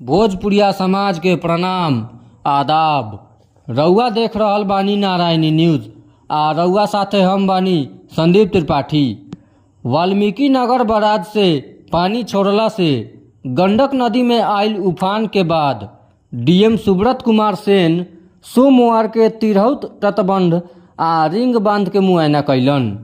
भोजपुरिया समाज के प्रणाम आदाब। रउआ देख रहल बानी नारायणी न्यूज़ आ रउआ साथे हम बानी संदीप त्रिपाठी। वाल्मीकि नगर बराज से पानी छोड़ला से गंडक नदी में आयल उफान के बाद डीएम सुब्रत कुमार सेन सोमवार के तिरहुत तटबंध आ रिंग बांध के मुआयना कैलन।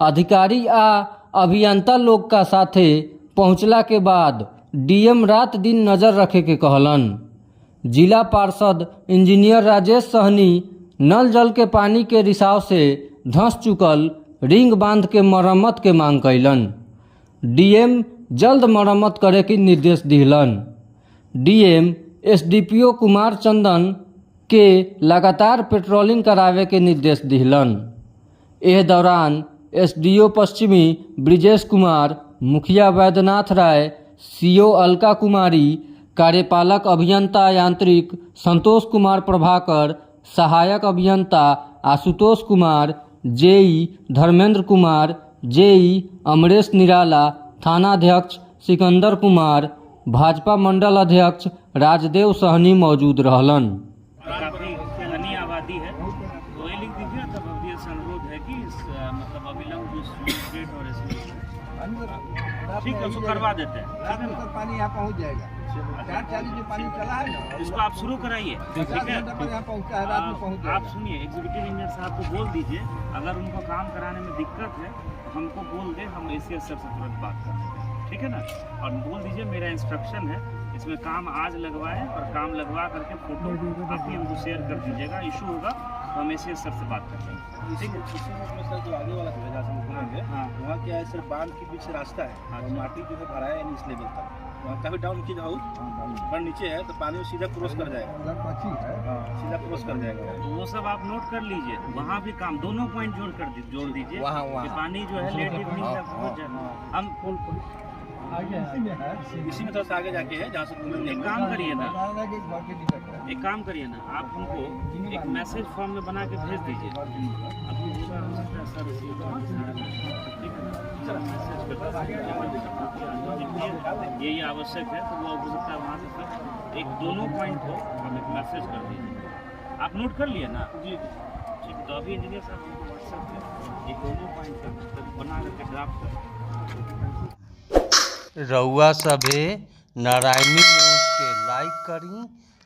अधिकारी आ अभियंता लोग का साथे पहुंचला के बाद डीएम रात दिन नजर रखे के कहलन। जिला पार्षद इंजीनियर राजेश सहनी नल जल के पानी के रिसाव से धंस चुकल रिंग बांध के मरम्मत के मांग कैलन। डीएम जल्द मरम्मत करे के निर्देश दिलन। डीएम एसडीपीओ कुमार चंदन के लगातार पेट्रोलिंग करावे के निर्देश दिलन। एह दौरान एसडीओ पश्चिमी ब्रिजेश कुमार, मुखिया वैद्यनाथ राय, सीओ अलका कुमारी, कार्यपालक अभियंता यांत्रिक संतोष कुमार प्रभाकर, सहायक अभियंता आशुतोष कुमार, जेई धर्मेंद्र कुमार, जेई अमरेश निराला, थानाध्यक्ष सिकंदर कुमार, भाजपा मंडल अध्यक्ष राजदेव सहनी मौजूद रहलन। काफी घनी आबादी है तो ये लिख दीजिए। तब अभी अनुरोध है कि मतलब अविलंब जो स्वीट गेट और ठीक है उसको करवा देते हैं। रात में पानी यहाँ पहुँच जाएगा। 4:40 जो पानी चला है ना, इसको आप शुरू कराइए, ठीक है। यहाँ पहुँचता है, रात में पहुँच जाएगा। आप सुनिए, एग्जीक्यूटिव इंजीनियर साहब को बोल दीजिए अगर उनको काम कराने में दिक्कत है तो हमको बोल दे, हम एसीएस सर से तुरंत बात कर लेंगे, ठीक है ना। और बोल दीजिए मेरा इंस्ट्रक्शन है इसमें काम आज लगवाएं और काम लगवा करके फोटो आप ही हमको शेयर कर दीजिएगा। इशू होगा तो हम एसीएस सर से बात कर लेंगे, ठीक है। सर जो आगे वाला है जहाँ से हम घूमेंगे, हाँ वहाँ क्या है, सिर्फ बांध के बीच से रास्ता है और माटी जो है भरा है इस लेवल तक। वहाँ काफी डाउन की जाओ पर नीचे है तो पानी सीधा क्रॉस कर जाएगा। हाँ, सीधा क्रॉस कर जाएगा। तो वो सब आप नोट कर लीजिए। वहाँ भी काम दोनों पॉइंट जोड़ दीजिए। वहाँ कि पानी जो है लेट इवनिंग तक पहुँच जाए। हम इसी में थोड़ा सा आगे जाके है जहाँ से घूमेंगे। एक काम करिए ना, आप हमको एक मैसेज फॉर्म में बना के भेज दीजिए। अभी पूरा हो सकता है सर यही आवश्यक है तो वो हो सकता है वहाँ से सर एक दोनों पॉइंट हो आप एक मैसेज कर दीजिए। आप नोट कर लिए ना जी, ठीक है। तो अभी इंजीनियर साहब हमको व्हाट्सएप पे एक दोनों पॉइंट बना करके ड्राफ्ट कर। रउआ सभे नारायणी न्यूज़ के लाइक करी,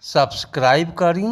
सब्सक्राइब करी